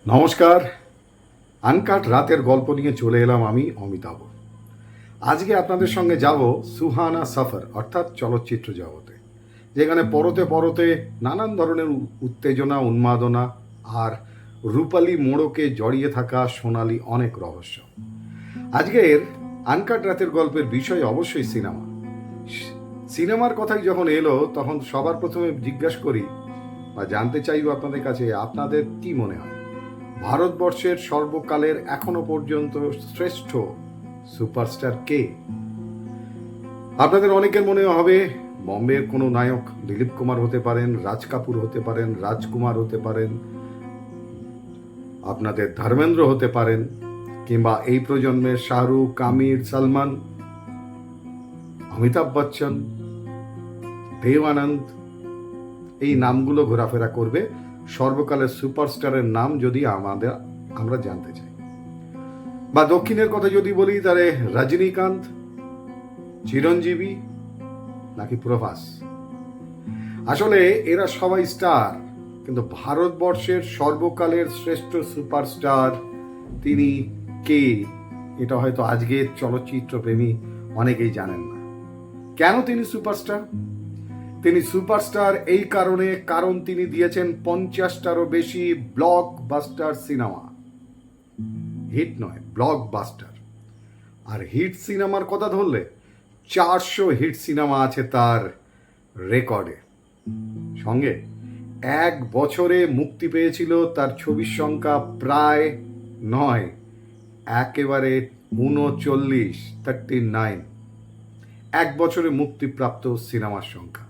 নমস্কার। আনকাট রাতের গল্প নিয়ে চলে এলাম আমি অমিতাভ। আজকে আপনাদের সঙ্গে যাব সুহানা সফর অর্থাৎ চলচ্চিত্র জগতে, যেখানে পরতে পরতে নানান ধরনের উত্তেজনা, উন্মাদনা আর রূপালী মোড়কে জড়িয়ে থাকা সোনালি অনেক রহস্য। আজকের আনকাট রাতের গল্পের বিষয় অবশ্যই সিনেমা। সিনেমার কথাই যখন এলো তখন সবার প্রথমে জিজ্ঞাসা করি বা জানতে চাইব আপনাদের কাছে, আপনাদের কি মনে হয় ভারতবর্ষের সর্বকালের এখনো পর্যন্ত শ্রেষ্ঠ সুপারস্টার কে? আপনাদের অনেকের মনে হবে বম্বের কোনো নায়ক দিলীপ কুমার হতে পারেন, রাজ কাপুর হতে পারেন, রাজকুমার হতে পারেন, আপনাদের ধর্মেন্দ্র হতে পারেন, কিংবা এই প্রজন্মের শাহরুখ, আমির, সালমান, অমিতাভ বচ্চন, দেব আনন্দ, এই নামগুলো ঘোরাফেরা করবে সর্বকালের সুপারস্টারের নাম যদি আমরা জানতে চাই। বা দক্ষিণের কথা যদি বলি তাহলে রজনীকান্ত, চিরঞ্জীবী নাকি প্রভাস। আসলে এরা সবাই স্টার, কিন্তু ভারতবর্ষের সর্বকালের শ্রেষ্ঠ সুপারস্টার তিনি কে, এটা হয়তো আজকের চলচ্চিত্র প্রেমী অনেকেই জানেন না। কেন তিনি সুপারস্টার? তিনি সুপারস্টার এই কারণ তিনি দিয়েছেন 50টারও বেশি ব্লকবাস্টার সিনেমা। হিট নয়, ব্লকবাস্টার। আর হিট সিনেমার কথা ধরলে 400 হিট সিনেমা আছে তার রেকর্ডে। সঙ্গে এক বছরে মুক্তি পেয়েছিল তার ছবির সংখ্যা প্রায় নয়, একেবারে 39 এক বছরে মুক্তিপ্রাপ্ত সিনেমার সংখ্যা।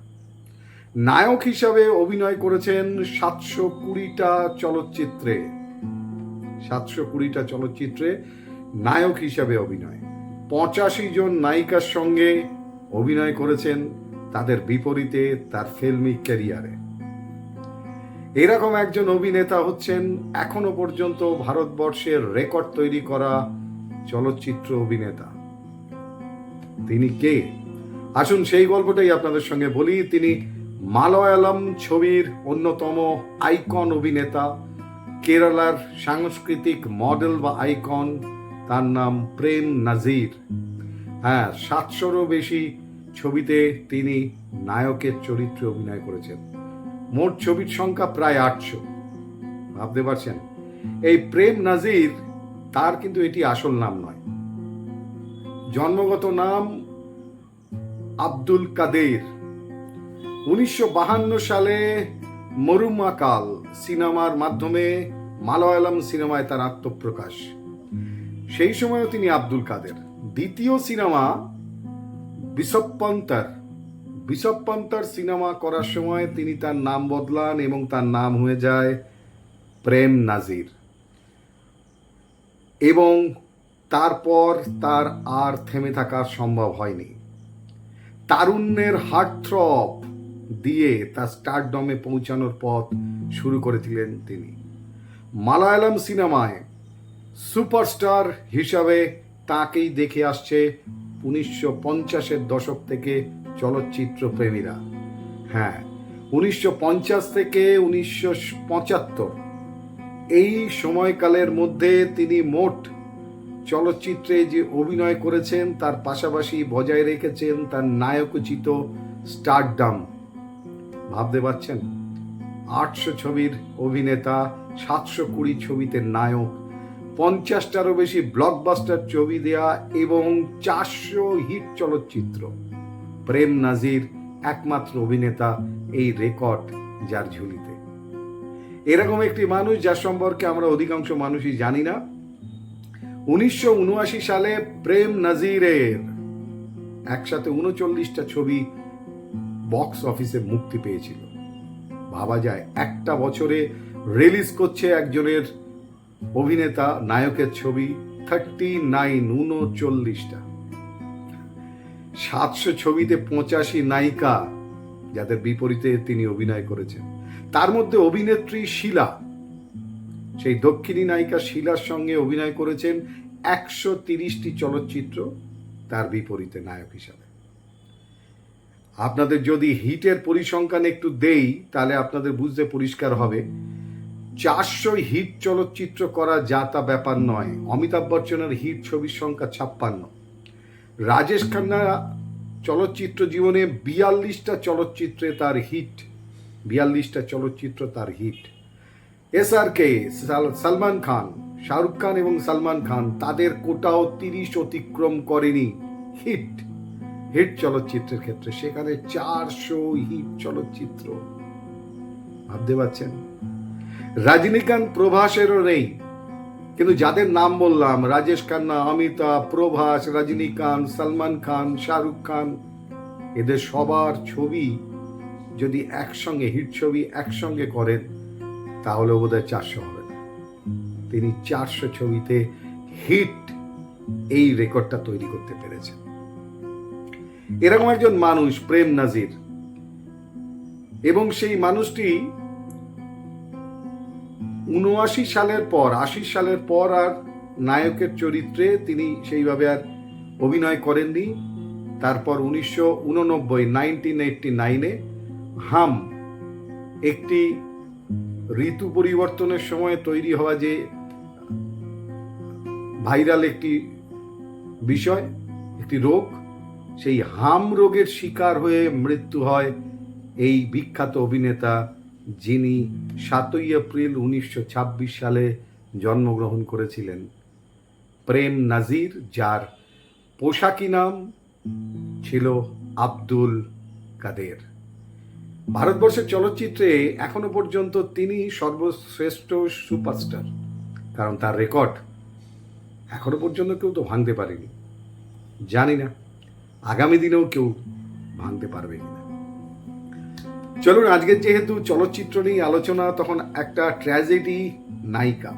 নায়ক হিসাবে অভিনয় করেছেন 720টা চলচ্চিত্রে। 720টা চলচ্চিত্রে নায়ক হিসাবে অভিনয়। 85 জন নায়িকার সঙ্গে অভিনয় করেছেন তাদের বিপরীতে তার ফিল্মি ক্যারিয়ারে। এরকম একজন অভিনেতা হচ্ছেন এখনো পর্যন্ত ভারতবর্ষের রেকর্ড তৈরি করা চলচ্চিত্র অভিনেতা। তিনি কে? আসুন সেই গল্পটাই আপনাদের সঙ্গে বলি। তিনি মালয়ালম ছবির অন্যতম আইকন অভিনেতা, কেরালার সাংস্কৃতিক মডেল বা আইকন, তার নাম প্রেম নাজির। হ্যাঁ, 700রও বেশি ছবিতে তিনি নায়কের চরিত্রে অভিনয় করেছেন। মোট ছবির সংখ্যা প্রায় 800। ভাবতে পারছেন? এই প্রেম নাজির, তার কিন্তু এটি আসল নাম নয়। জন্মগত নাম আব্দুল কাদের। 1952 সালে মরুমাকাল সিনেমার মাধ্যমে মালয়ালম সিনেমায় তার আত্মপ্রকাশ। সেই সময়ও তিনি আব্দুল কাদের। দ্বিতীয় সিনেমা বিশপ্পন্তর সিনেমা করার সময় তিনি তার নাম বদলান এবং তার নাম হয়ে যায় প্রেম নাজির। এবং তারপর তার আর থেমে থাকা সম্ভব হয়নি। তারুণ্যের হার্টথ্রব দিয়ে তার স্টারডমে পৌঁছানোর পথ শুরু করেছিলেন তিনি। মালয়ালম সিনেমায় সুপারস্টার হিসাবে তাকেই দেখে আসছে 1950-এর দশক থেকে চলচ্চিত্র প্রেমীরা। হ্যাঁ, 1950 থেকে 1975 এই সময়কালের মধ্যে তিনি মোট চলচ্চিত্রে যে অভিনয় করেছেন তার পাশাপাশি বজায় রেখেছেন তার নায়কোচিত স্টারডম। ভাবতে পারছেন? 800 ছবির অভিনেতা, 720 ছবিতে নায়ক, 50টারও বেশি ব্লকবাস্টার ছবি দেয়া এবং 400 হিট চলচ্চিত্র। প্রেম নাজির একমাত্র অভিনেতা এই রেকর্ড যার ঝুলিতে। এরকম একটি মানুষ যার সম্পর্কে আমরা অধিকাংশ মানুষই জানি না। 1979 সালে প্রেম নাজিরের একসাথে 39টা ছবি বক্স অফিসে মুক্তি পেয়েছিল। ভাবা যায়, একটা বছরে রিলিজ করছে একজনের অভিনেতা নায়কের ছবি 39টা। 700 ছবিতে 85 নায়িকা যাদের বিপরীতে তিনি অভিনয় করেছেন। তার মধ্যে অভিনেত্রী শীলা, সেই দক্ষিণী নায়িকা শীলার সঙ্গে অভিনয় করেছেন 130টি চলচ্চিত্র তার বিপরীতে নায়ক হিসাবে। আপনাদের যদি হিটের পরিসংখ্যান একটু দেই তাহলে আপনাদের বুঝতে পরিষ্কার হবে 400 হিট চলচ্চিত্র করা যা তা ব্যাপার নয়। অমিতাভ বচ্চনের হিট ছবির সংখ্যা 56। রাজেশ খান্না চলচ্চিত্র জীবনে 42টা চলচ্চিত্রে তার হিট, 42টা চলচ্চিত্র তার হিট। SRK, সালমান খান, শাহরুখ খান এবং সালমান খান তাদের কোটাও 30 অতিক্রম করেনি হিট চলচ্চিত্রের ক্ষেত্রে। সেখানে 400 হিট চলচ্চিত্র, ভাবতে পারছেন? রজনীকান্ত, প্রভাসেরও নেই, কিন্তু যাদের নাম বললাম, রাজেশ খান্না, অমিতাভ, প্রভাস, রজনীকান্ত, সালমান খান, শাহরুখ খান, এদের সবার ছবি যদি একসঙ্গে, হিট ছবি একসঙ্গে করেন, তাহলে বোধহয় 400 হবে না। তিনি 400 ছবিতে হিট, এই রেকর্ডটা তৈরি করতে পেরেছেন। এরকম একজন মানুষ প্রেম নাজির, এবং সেই মানুষটি 79 সালের পর, 80 সালের পর আর নায়কের চরিত্রে তিনি সেইভাবে আর অভিনয় করেননি। তারপর 1989 হাম, একটি ঋতু পরিবর্তনের সময় তৈরি হওয়া যে ভাইরাল একটি বিষয়, একটি রোগ, সেই হাম রোগের শিকার হয়ে মৃত্যু হয় এই বিখ্যাত অভিনেতা, যিনি 7 এপ্রিল 1926 সালে জন্মগ্রহণ করেছিলেন, প্রেম নাজির, যার পোশাকি নাম ছিল আব্দুল কাদের। ভারতবর্ষের চলচ্চিত্রে এখনো পর্যন্ত তিনি সর্বশ্রেষ্ঠ সুপারস্টার, কারণ তার রেকর্ড এখনো পর্যন্ত কেউ তো ভাঙতে পারেনি। জানি না আগামী দিনেও কেউ ভাঙতে পারবে কিনা। চলুন, আজকের যেহেতু চলচ্চিত্র নিয়ে আলোচনা, তখন একটা ট্র্যাজেডি নায়িকা,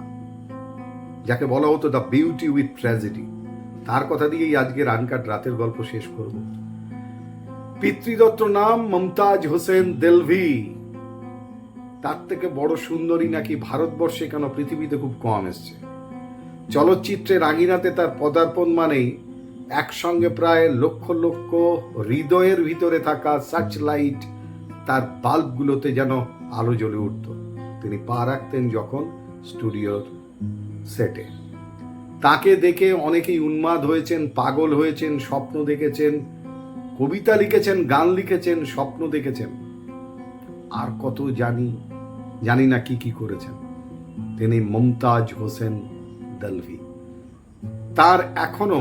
যাকে বলা হতো দ্য বিউটি উইথ ট্র্যাজেডি, তার কথা দিয়েই আজকের আনকাট রাতের গল্প শেষ করব। পিতৃদত্ত নাম মমতাজ হোসেন দেলভি। তার থেকে বড় সুন্দরী নাকি ভারতবর্ষে কেন পৃথিবীতে খুব কম এসছে। চলচ্চিত্রের আঙিনাতে তার পদার্পণ মানেই একসঙ্গে প্রায় লক্ষ লক্ষ হৃদয়ের ভিতরে থাকা সার্চ লাইট, তার বাল্বগুলোতে যেন আলো জ্বলে উঠত। তিনি পা রাখতেন যখন স্টুডিওর সেটে। তাকে দেখে অনেকেই উন্মাদ হয়েছেন, পাগল হয়েছেন, স্বপ্ন দেখেছেন, কবিতা লিখেছেন, গান লিখেছেন, স্বপ্ন দেখেছেন, আর কত জানি না কি করেছেন। তিনি মমতাজ হোসেন দলভি। তার এখনো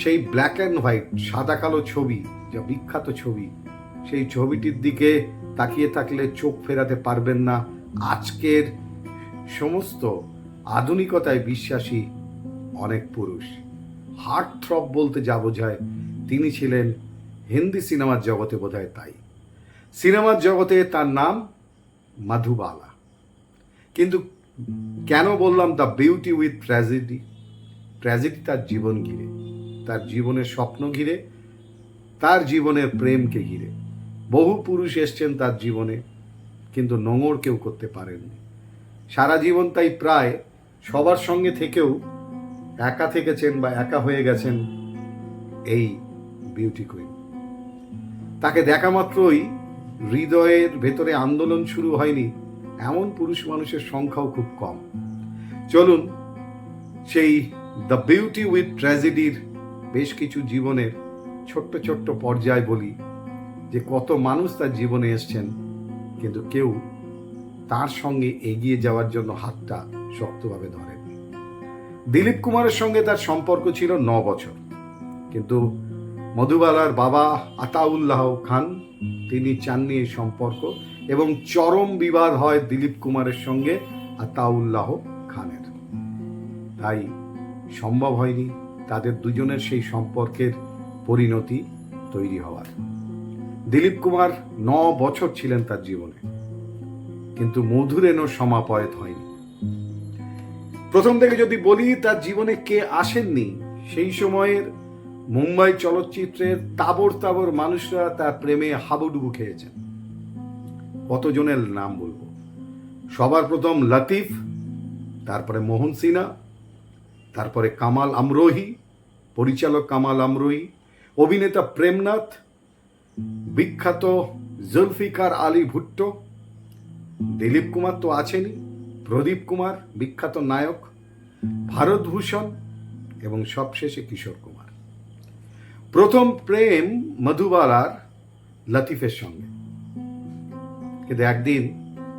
সেই ব্ল্যাক অ্যান্ড হোয়াইট, সাদা কালো ছবি, যা বিখ্যাত ছবি, সেই ছবিটির দিকে তাকিয়ে থাকলে চোখ ফেরাতে পারবেন না আজকের সমস্ত আধুনিকতায় বিশ্বাসী অনেক পুরুষ। হার্ট থ্রব বলতে যা বোঝায়, তিনি ছিলেন হিন্দি সিনেমার জগতে বোধহয় তাই। সিনেমার জগতে তার নাম মধুবালা। কিন্তু কেন বললাম the beauty with tragedy? Tragedy তার জীবন ঘিরে, তার জীবনের স্বপ্ন ঘিরে, তার জীবনের প্রেমকে ঘিরে। বহু পুরুষ এসছেন তার জীবনে, কিন্তু নোংর কেউ করতে পারেননি। সারা জীবন তাই প্রায় সবার সঙ্গে থেকেও একা থেকেছেন বা একা হয়ে গেছেন এই বিউটি কুইন। তাকে দেখা মাত্রই হৃদয়ের ভেতরে আন্দোলন শুরু হয়নি, এমন পুরুষ মানুষের সংখ্যাও খুব কম। চলুন সেই দ্য বিউটি উইথ ট্র্যাজেডির বেশ কিছু জীবনের ছোট্ট ছোট্ট পর্যায় বলি, যে কত মানুষ তার জীবনে এসছেন, কিন্তু কেউ তার সঙ্গে এগিয়ে যাওয়ার জন্য হাতটা শক্তভাবে ধরেননি। দিলীপ কুমারের সঙ্গে তার সম্পর্ক ছিল 9 বছর, কিন্তু মধুবালার বাবা আতাউল্লাহ খান, তিনি চাননি এই সম্পর্ক, এবং চরম বিবাদ হয় দিলীপ কুমারের সঙ্গে আতাউল্লাহ খানের। তাই সম্ভব হয়নি তাদের দুজনের সেই সম্পর্কের পরিণতি তৈরি হওয়ার। দিলীপ কুমার 9 বছর ছিলেন তার জীবনে, কিন্তু মধুরেণও সমাপয়েত হয়নি। প্রথম থেকে যদি বলি, তার জীবনে কে আসেননি, সেই সময়ের মুম্বাই চলচ্চিত্রের তাবর তাবর মানুষরা তার প্রেমে হাবুডুবু খেয়েছেন। কতজনের নাম বলবো? সবার প্রথম লতিফ, তারপরে মোহন সিনহা, তারপরে কামাল আমরোহি, পরিচালক কামাল আমরোহি, অভিনেতা প্রেমনাথ, বিখ্যাত জুলফিকার আলী ভুট্টো, দিলীপ কুমার তো আছেনই, প্রদীপ কুমার বিখ্যাত নায়ক, ভারতভূষণ এবং সবশেষে কিশোর কুমার। প্রথম প্রেম মধুবালার লতিফের সঙ্গে, কিন্তু একদিন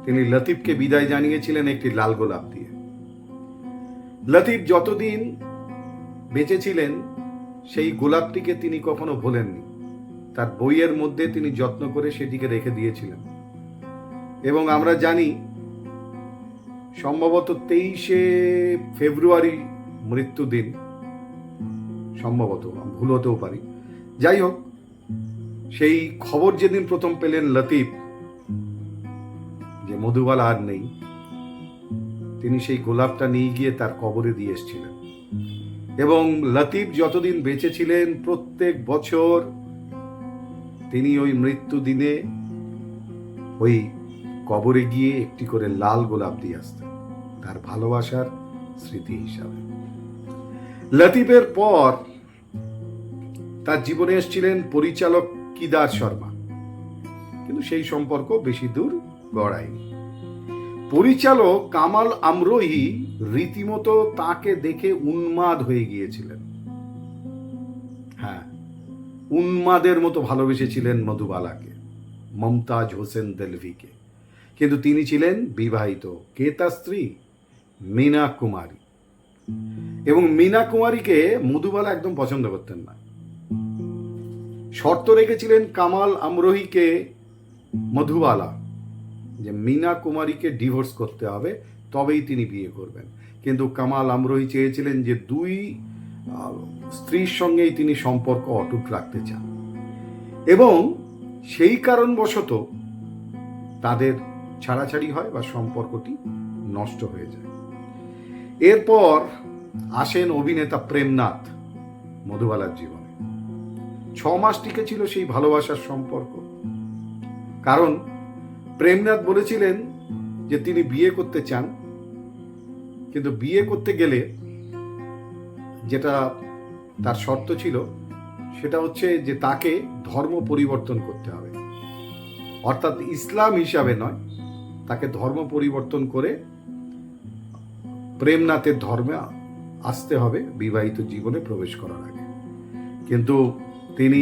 তিনি লতিফকে বিদায় জানিয়েছিলেন একটি লাল গোলাপ দিয়ে। লতিফ যতদিন বেঁচে ছিলেন সেই গোলাপটিকে তিনি কখনো ভোলেননি। তার বইয়ের মধ্যে তিনি যত্ন করে সেটিকে রেখে দিয়েছিলেন। এবং আমরা জানি সম্ভবত 23শে ফেব্রুয়ারি মৃত্যুদিন, সম্ভবত, ভুল হতেও পারি। যাই হোক, সেই খবর যেদিন প্রথম পেলেন লতিফ যে মধুবালা আর নেই, তিনি সেই গোলাপটা নিয়ে গিয়ে তার কবরে দিয়ে এসেছিলেন। এবং লতিফ যতদিন বেঁচে ছিলেন প্রত্যেক বছর তিনি ওই মৃত্যু দিনে ওই কবরে গিয়ে একটি করে লাল গোলাপ দিয়ে আসতেন, তার ভালোবাসার স্মৃতি হিসাবে। লতিফের পর তার জীবনে এসেছিলেন পরিচালক কিদার শর্মা, কিন্তু সেই সম্পর্ক বেশি দূর গড়ায়নি। পরিচালক কামাল আমরোহি রীতিমতো তাকে দেখে উন্মাদ হয়ে গিয়েছিলেন। হ্যাঁ, উন্মাদের মতো ভালোবেসেছিলেন মধুবালাকে, মমতাজ হোসেন দেলভিকে। কিন্তু তিনি ছিলেন বিবাহিত। কে তার স্ত্রী? মীনা কুমারী। এবং মীনা কুমারীকে মধুবালা একদম পছন্দ করতেন না। শর্ত রেখেছিলেন কামাল আমরোহিকে মধুবালা যে মীনা কুমারীকে ডিভোর্স করতে হবে, তবেই তিনি বিয়ে করবেন। কিন্তু কামাল আমরোহি চেয়েছিলেন যে দুই স্ত্রীর সঙ্গেই তিনি সম্পর্ক অটুট রাখতে চান, এবং সেই কারণবশত তাদের ছাড়াছাড়ি হয় বা সম্পর্কটি নষ্ট হয়ে যায়। এরপর আসেন অভিনেতা প্রেমনাথ মধুবালার জীবনে। 6 মাস টিকেছিল সেই ভালোবাসার সম্পর্ক, কারণ প্রেমনাথ বলেছিলেন যে তিনি বিয়ে করতে চান, কিন্তু বিয়ে করতে গেলে যেটা তার শর্ত ছিল সেটা হচ্ছে যে তাকে ধর্ম পরিবর্তন করতে হবে, অর্থাৎ ইসলাম হিসাবে নয়, তাকে ধর্ম পরিবর্তন করে প্রেমনাথের ধর্মে আসতে হবে বিবাহিত জীবনে প্রবেশ করার আগে। কিন্তু তিনি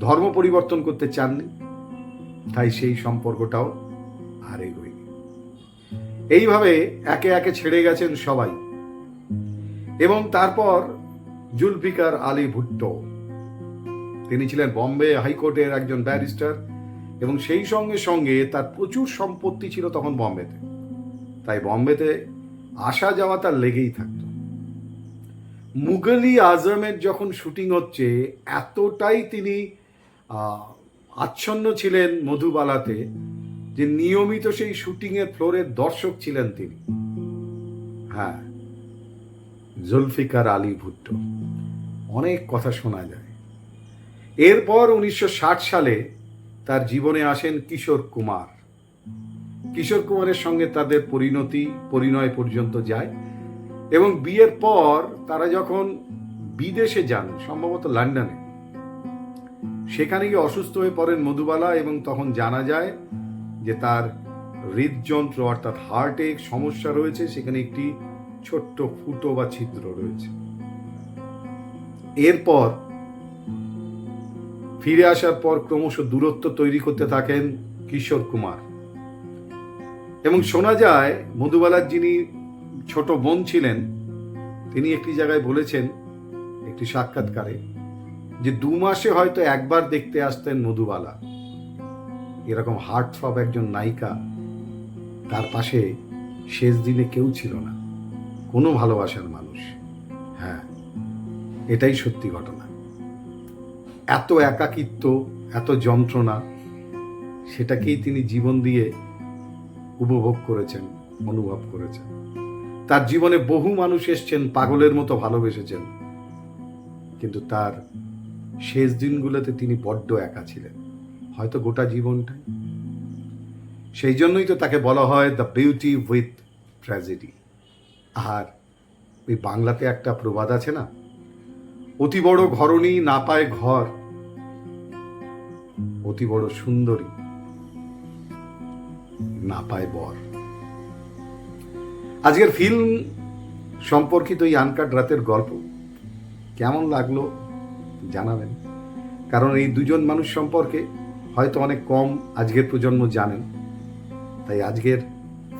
ধর্ম পরিবর্তন করতে চাননি, তাই সেই সম্পর্কটাও আর এগোয়নি। এইভাবে একে একে ছেড়ে গেছেন সবাই। এবং তারপর জুলফিকার আলী ভুট্টো, তিনি ছিলেন বম্বে হাইকোর্টের একজন ব্যারিস্টার, এবং সেই সঙ্গে সঙ্গে তার প্রচুর সম্পত্তি ছিল তখন বম্বেতে, তাই বম্বেতে আসা যাওয়া তার লেগেই থাকত। মুঘল-ই আজমের যখন শুটিং হচ্ছে, এতটাই তিনি আচ্ছন্ন ছিলেন মধুবালাতে যে নিয়মিত সেই শুটিংয়ের ফ্লোরের দর্শক ছিলেন তিনি। হ্যাঁ, জুলফিকার আলী ভুট্টো, অনেক কথা শোনা যায়। এরপর 1960 সালে তার জীবনে আসেন কিশোর কুমার। কিশোর কুমারের সঙ্গে তাদের পরিণয় পর্যন্ত যায়, এবং বিয়ের পর তারা যখন বিদেশে যান, সম্ভবত লন্ডনে, সেখানে গিয়ে অসুস্থ হয়ে পড়েন মধুবালা, এবং তখন জানা যায় যে তার হৃদযন্ত্র অর্থাৎ হার্টে সমস্যা রয়েছে, সেখানে একটি ছোট্ট ফুটো বা ছিদ্র রয়েছে। এরপর ফিরে আসার পর ক্রমশ দূরত্ব তৈরি করতে থাকেন কিশোর কুমার, এবং শোনা যায় মধুবালার যিনি ছোট বোন ছিলেন, তিনি একটি জায়গায় বলেছেন একটি সাক্ষাৎকারে যে 2 মাসে হয়তো একবার দেখতে আসতেন মধুবালা। এরকম হার্ট থ্রব একজন নায়িকা, তার পাশে শেষ দিনে কেউ ছিল না, কোনো ভালোবাসার মানুষ। হ্যাঁ, এটাই সত্যি ঘটনা। এত একাকিত্ব, এত যন্ত্রণা, সেটাকেই তিনি জীবন দিয়ে উপভোগ করেছেন, অনুভব করেছেন। তার জীবনে বহু মানুষ এসছেন, পাগলের মতো ভালোবেসেছেন, কিন্তু তার শেষ দিনগুলোতে তিনি বড্ড একা ছিলেন, হয়তো গোটা জীবনটাই। সেই জন্যই তো তাকে বলা হয় দ্য বিউটি উইথ ট্র্যাজেডি। আর ওই বাংলাতে একটা প্রবাদ আছে না, অতি বড় ঘরণী না পায় ঘর, অতি বড় সুন্দরী না পায় বর। আজকের ফিল্ম সম্পর্কিত এই আনকাট রাতের গল্প কেমন লাগলো জানাবেন, কারণ এই দুজন মানুষ সম্পর্কে হয়তো অনেক কম আজকের প্রজন্ম জানেন। তাই আজকের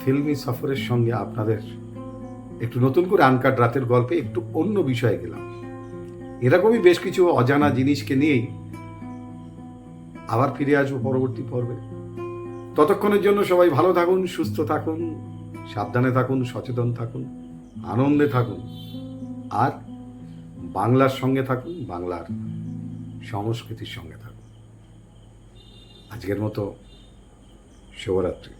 ফিল্মি সফরের সঙ্গে আপনাদের একটু নতুন করে আনকাট রাতের গল্পে একটু অন্য বিষয়ে গেলাম। এরকমই বেশ কিছু অজানা জিনিসকে নিয়েই আবার ফিরে আসবো পরবর্তী পর্বে। ততক্ষণের জন্য সবাই ভালো থাকুন, সুস্থ থাকুন, সাবধানে থাকুন, সচেতন থাকুন, আনন্দে থাকুন, আর বাংলার সঙ্গে থাকুন, বাংলার সংস্কৃতির সঙ্গে থাকুন। আজকের মতো শুভরাত্রি।